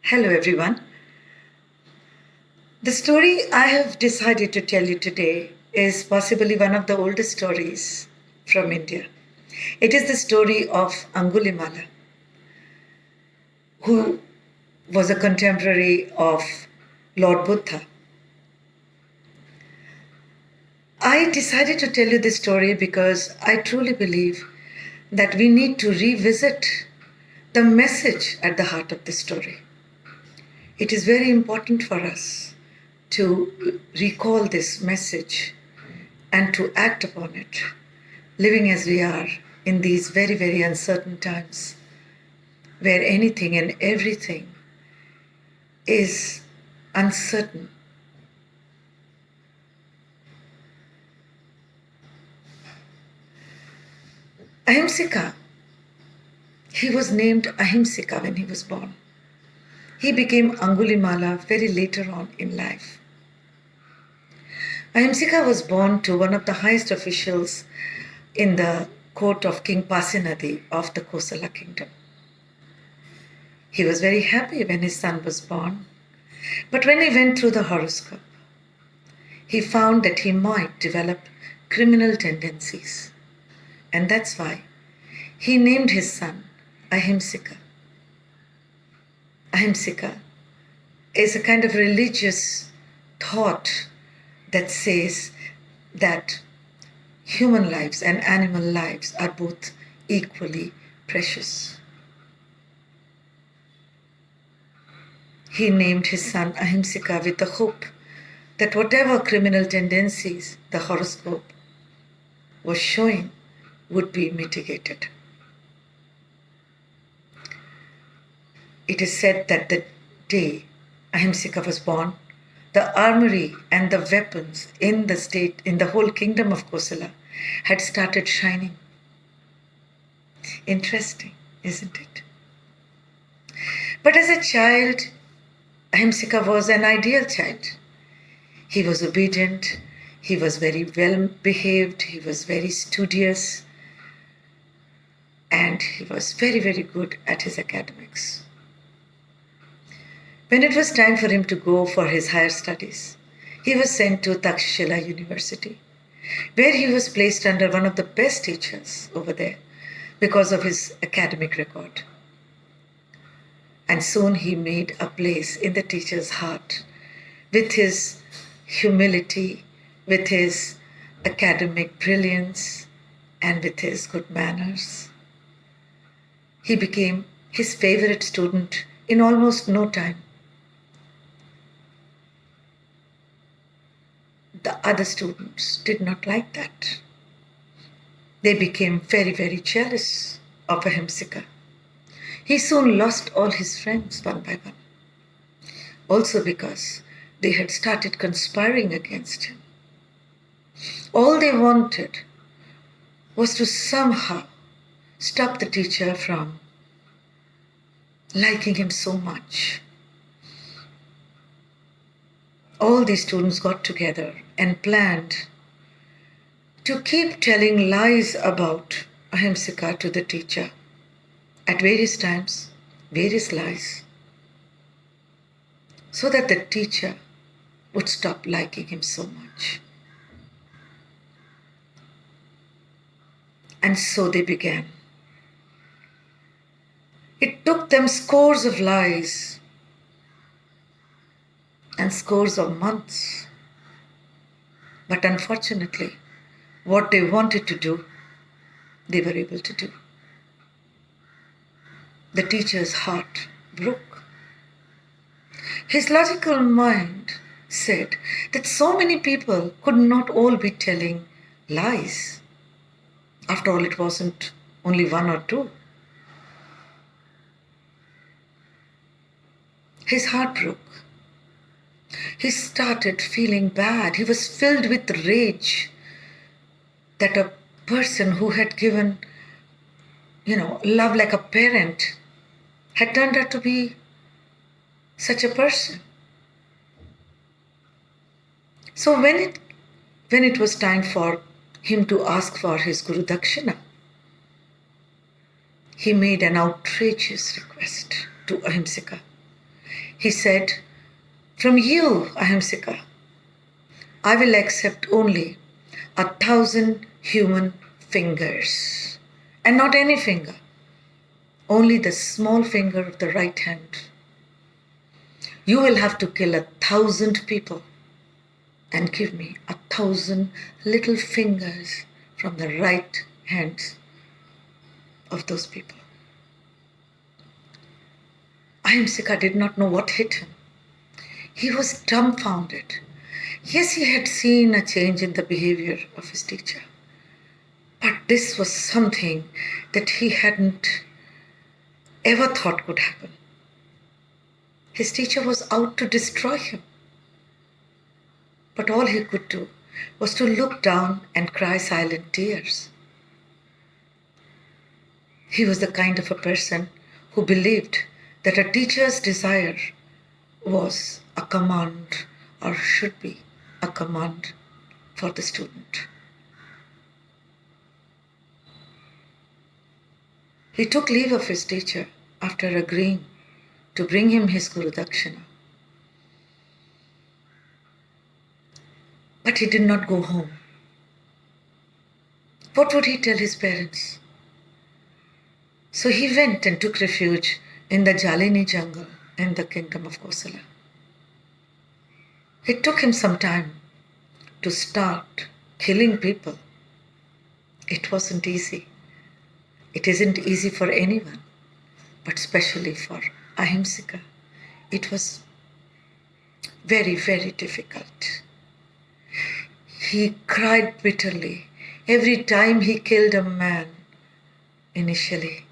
Hello, everyone. The story I have decided to tell you today is possibly one of the oldest stories from India. It is the story of AnguliMala, who was a contemporary of Lord Buddha. I decided to tell you this story because I truly believe that we need to revisit the message at the heart of this story. It is very important for us to recall this message and to act upon it, living as we are in these very, very uncertain times where anything and everything is uncertain. Ahimsika, he was named Ahimsika when he was born. He became Angulimala very later on in life. Ahimsika was born to one of the highest officials in the court of King Pasinadi of the Kosala kingdom. He was very happy when his son was born, but when he went through the horoscope, he found that he might develop criminal tendencies, and that's why he named his son Ahimsika. Ahimsika is a kind of religious thought that says that human lives and animal lives are both equally precious. He named his son Ahimsika with the hope that whatever criminal tendencies the horoscope was showing would be mitigated. It is said that the day Ahimsika was born, the armory and the weapons in the whole kingdom of Kosala had started shining. Interesting, isn't it? But as a child, Ahimsika was an ideal child. He was obedient, he was very well behaved, he was very studious, and he was very, very good at his academics. When it was time for him to go for his higher studies, he was sent to Takshashila University, where he was placed under one of the best teachers over there because of his academic record. And soon he made a place in the teacher's heart with his humility, with his academic brilliance, and with his good manners. He became his favorite student in almost no time. The other students did not like that. They became very, very jealous of Ahimsika. He soon lost all his friends one by one. Also because they had started conspiring against him. All they wanted was to somehow stop the teacher from liking him so much. All these students got together and planned to keep telling lies about Ahimsika to the teacher at various times, various lies, so that the teacher would stop liking him so much. And so they began. It took them scores of lies and scores of months. But unfortunately, what they wanted to do, they were able to do. The teacher's heart broke. His logical mind said that so many people could not all be telling lies. After all, it wasn't only one or two. His heart broke. He started feeling bad. He was filled with rage that a person who had given, love like a parent had turned out to be such a person. So when it was time for him to ask for his Guru Dakshina, he made an outrageous request to Ahimsika. He said, "From you, Ahimsika, I will accept only 1,000 human fingers. And not any finger, only the small finger of the right hand. You will have to kill 1,000 people and give me 1,000 little fingers from the right hands of those people." Ahimsika did not know what hit him. He was dumbfounded. Yes, he had seen a change in the behavior of his teacher, but this was something that he hadn't ever thought could happen. His teacher was out to destroy him. But all he could do was to look down and cry silent tears. He was the kind of a person who believed that a teacher's desire was a command, or should be a command, for the student. He took leave of his teacher after agreeing to bring him his Guru Dakshina. But he did not go home. What would he tell his parents? So he went and took refuge in the Jalini jungle in the kingdom of Kosala. It took him some time to start killing people. It wasn't easy. It isn't easy for anyone, but especially for Ahimsika. It was very, very difficult. He cried bitterly every time he killed a man initially.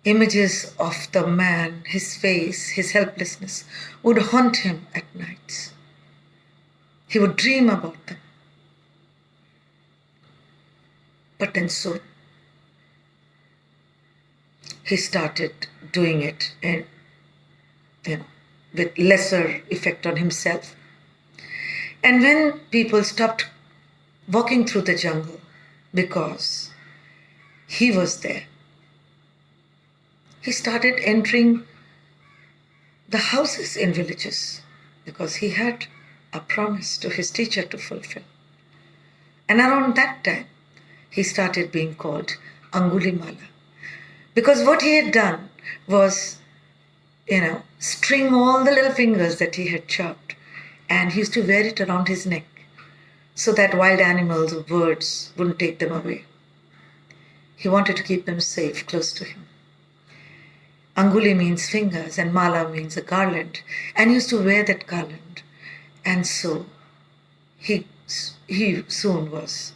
Images of the man, his face, his helplessness would haunt him at nights. He would dream about them. But then soon, he started doing it and, with lesser effect on himself. And when people stopped walking through the jungle because he was there, he started entering the houses in villages because he had a promise to his teacher to fulfill. And around that time, he started being called AnguliMala. Because what he had done was, string all the little fingers that he had chopped, and he used to wear it around his neck so that wild animals or birds wouldn't take them away. He wanted to keep them safe, close to him. Anguli means fingers and Mala means a garland, and he used to wear that garland. And so he soon was,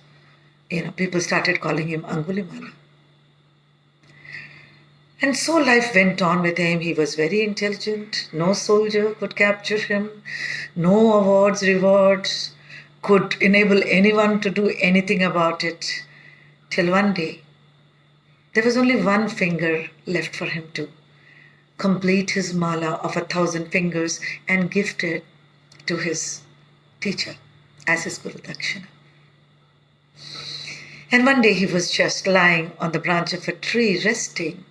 people started calling him AnguliMala. And so life went on with him. He was very intelligent. No soldier could capture him. No awards, rewards could enable anyone to do anything about it. Till one day, there was only one finger left for him to complete his mala of 1,000 fingers and gift it to his teacher as his Guru Dakshina. And one day he was just lying on the branch of a tree resting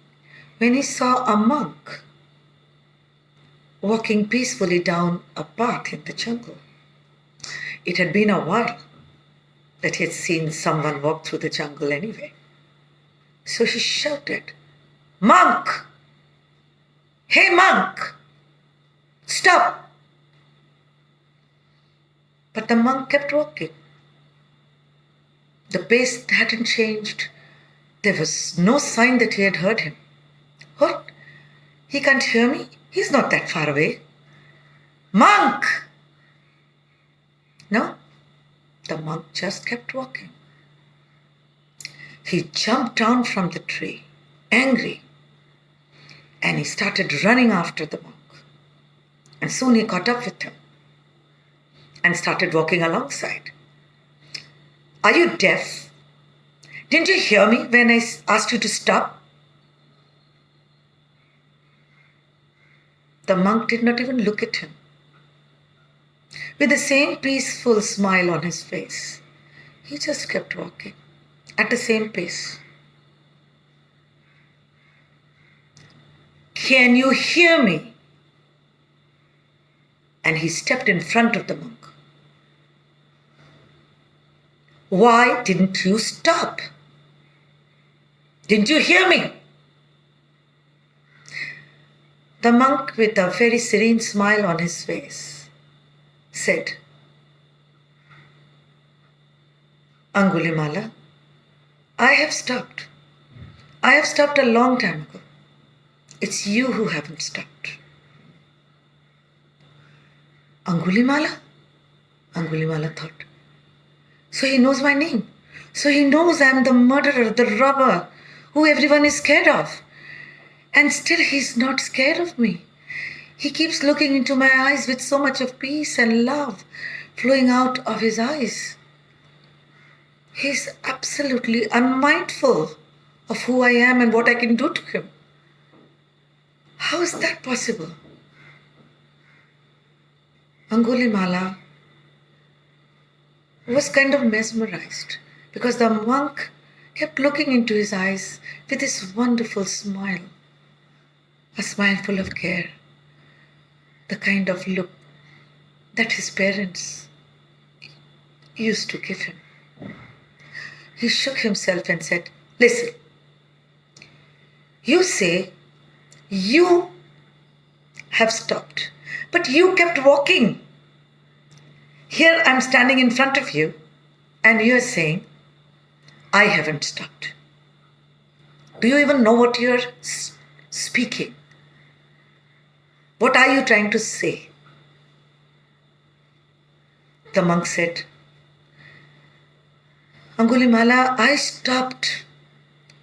when he saw a monk walking peacefully down a path in the jungle. It had been a while that he had seen someone walk through the jungle anyway. So he shouted, "Monk! Hey monk! Stop!" But the monk kept walking. The pace hadn't changed. There was no sign that he had heard him. What? He can't hear me? He's not that far away. Monk! No, the monk just kept walking. He jumped down from the tree, angry, and he started running after the monk. And soon he caught up with him and started walking alongside. "Are you deaf? Didn't you hear me when I asked you to stop?" The monk did not even look at him. With the same peaceful smile on his face, he just kept walking at the same pace. "Can you hear me?" and he stepped in front of the monk. Why didn't you stop? Didn't you hear me? The monk, with a very serene smile on his face, said, Angulimala, I have stopped. I have stopped a long time ago. It's you who haven't stopped. Angulimala? Angulimala thought. So he knows my name. So he knows I'm the murderer, the robber, who everyone is scared of. And still he's not scared of me. He keeps looking into my eyes with so much of peace and love flowing out of his eyes. He's absolutely unmindful of who I am and what I can do to him. How is that possible? Angulimala was kind of mesmerized because the monk kept looking into his eyes with this wonderful smile, a smile full of care, the kind of look that his parents used to give him. He shook himself and said, listen, you say you have stopped, but you kept walking. Here I'm standing in front of you and you're saying, I haven't stopped. Do you even know what you're speaking? What are you trying to say? The monk said, Angulimala, I stopped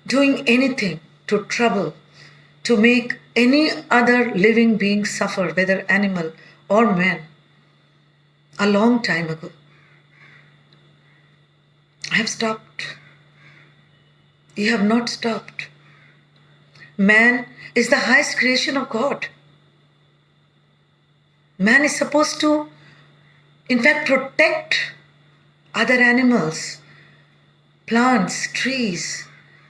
doing anything to trouble, to make any other living being suffer, whether animal or man, a long time ago. I have stopped. You have not stopped. Man is the highest creation of God. Man is supposed to, in fact, protect other animals, plants, trees,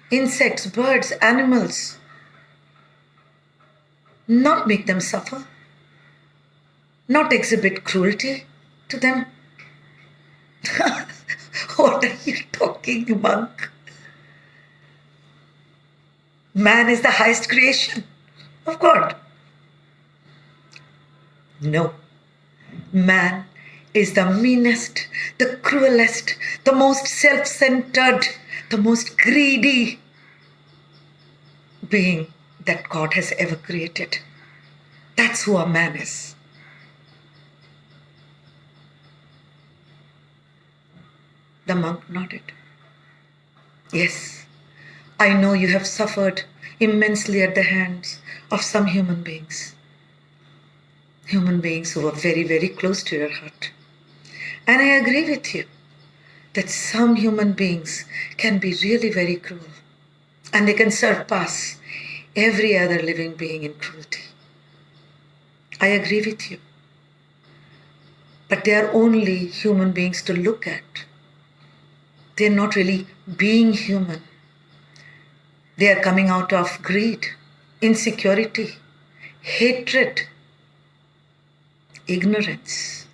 insects, birds, animals, not make them suffer, not exhibit cruelty to them. What are you talking, monk? Man is the highest creation of God. No, man is the meanest, the cruelest, the most self-centered, the most greedy being that God has ever created. That's who a man is. The monk nodded. Yes, I know you have suffered immensely at the hands of some human beings. Human beings who are very, very close to your heart. And I agree with you that some human beings can be really very cruel. And they can surpass every other living being in cruelty. I agree with you. But they are only human beings to look at. They're not really being human. They are coming out of greed, insecurity, hatred, ignorance.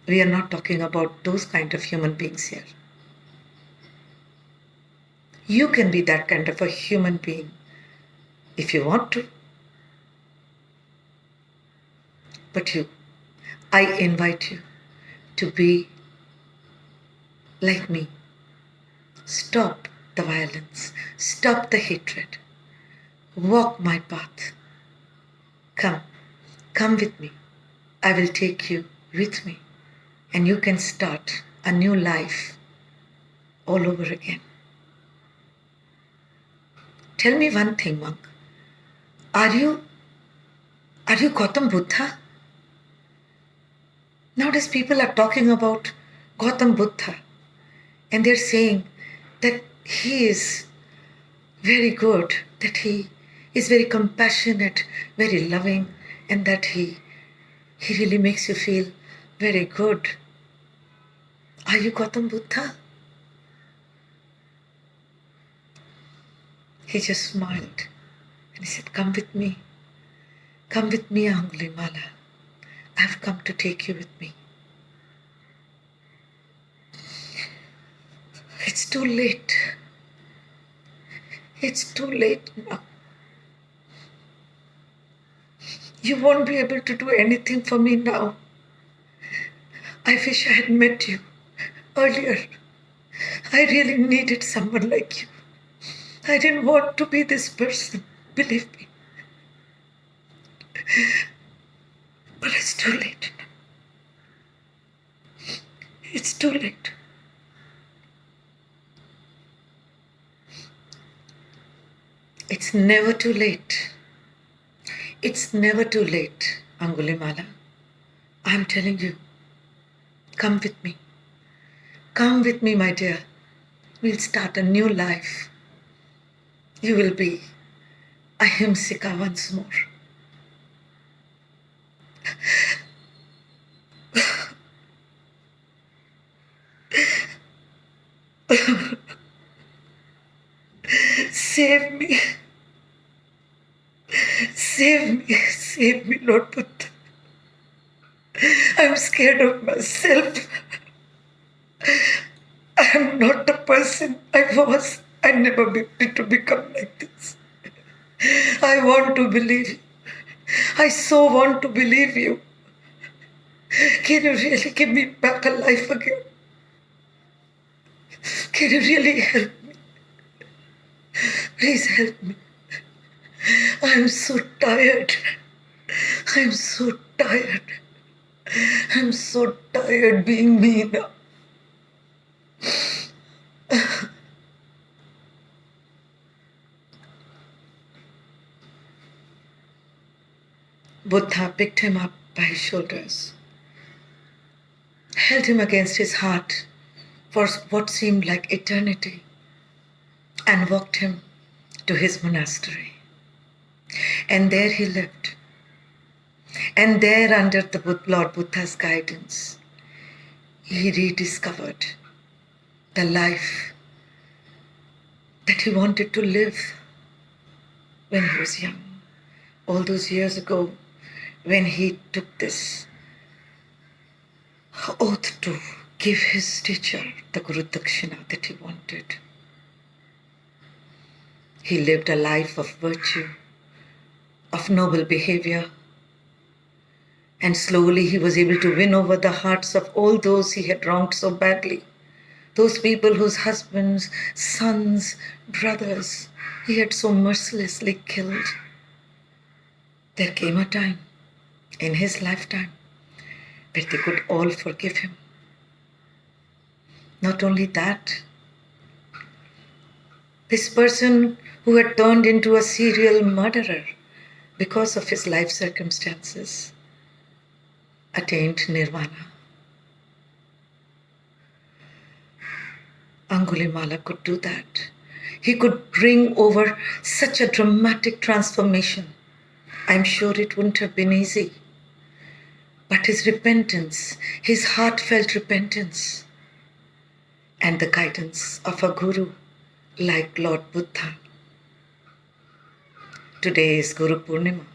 We are not talking about those kind of human beings here. You can be that kind of a human being if you want to. But I invite you to be like me. Stop the violence. Stop the hatred. Walk my path. Come with me. I will take you with me. And you can start a new life all over again. Tell me one thing, monk. Are you Gautam Buddha? Nowadays people are talking about Gautam Buddha and they're saying that he is very good, that he is very compassionate, very loving, and that he really makes you feel very good. Are you Gautam Buddha? He just smiled and he said, come with me. Come with me, AnguliMala. I've come to take you with me. It's too late. It's too late now. You won't be able to do anything for me now. I wish I had met you earlier. I really needed someone like you. I didn't want to be this person, believe me. But it's too late now. It's too late. It's never too late. It's never too late, AnguliMala. I'm telling you, come with me. Come with me, my dear. We'll start a new life. You will be ahimsika once more. Save me. Save me, Lord Buddha. I'm scared of myself. I'm not the person I was. I never meant to become like this. I want to believe you. I so want to believe you. Can you really give me back a life again? Can you really help me? Please help me. I'm so tired. I'm so tired. I'm so tired being me now. Buddha picked him up by his shoulders, held him against his heart for what seemed like eternity, and walked him to his monastery. And there he lived. And there, under the Lord Buddha's guidance, he rediscovered the life that he wanted to live when he was young. All those years ago, when he took this oath to give his teacher the Guru Dakshina that he wanted. He lived a life of virtue, of noble behavior, and slowly he was able to win over the hearts of all those he had wronged so badly. Those people whose husbands, sons, brothers he had so mercilessly killed. There came a time in his lifetime where they could all forgive him. Not only that, this person who had turned into a serial murderer because of his life circumstances attained nirvana. AnguliMala could do that. He could bring over such a dramatic transformation. I'm sure it wouldn't have been easy. But his repentance, his heartfelt repentance, and the guidance of a guru like Lord Buddha. Today is Guru Purnima.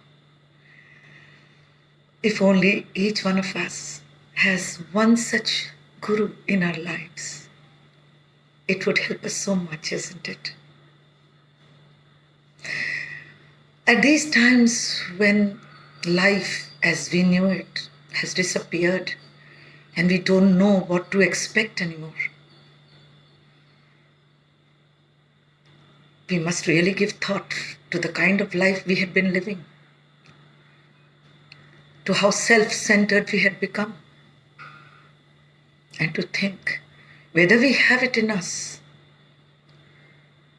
If only each one of us has one such guru in our lives, it would help us so much, isn't it? At these times when life as we knew it has disappeared and we don't know what to expect anymore, we must really give thought to the kind of life we had been living, to how self-centered we had become, and to think whether we have it in us,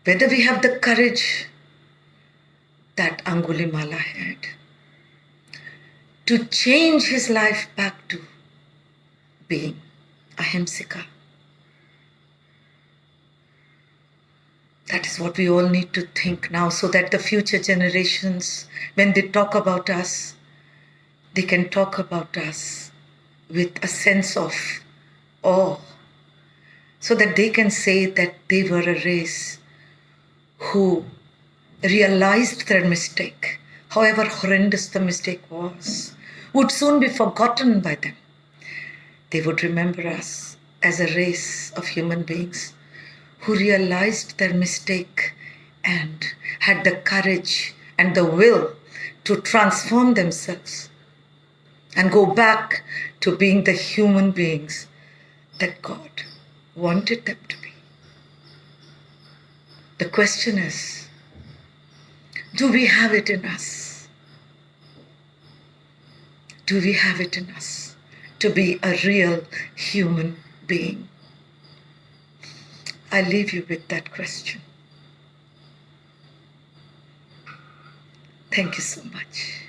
whether we have the courage that AnguliMala had to change his life back to being ahimsika. That is what we all need to think now, so that the future generations, when they talk about us, they can talk about us with a sense of awe, so that they can say that they were a race who realized their mistake, however horrendous the mistake was, would soon be forgotten by them. They would remember us as a race of human beings who realized their mistake and had the courage and the will to transform themselves and go back to being the human beings that God wanted them to be. The question is, do we have it in us? Do we have it in us to be a real human being? I leave you with that question. Thank you so much.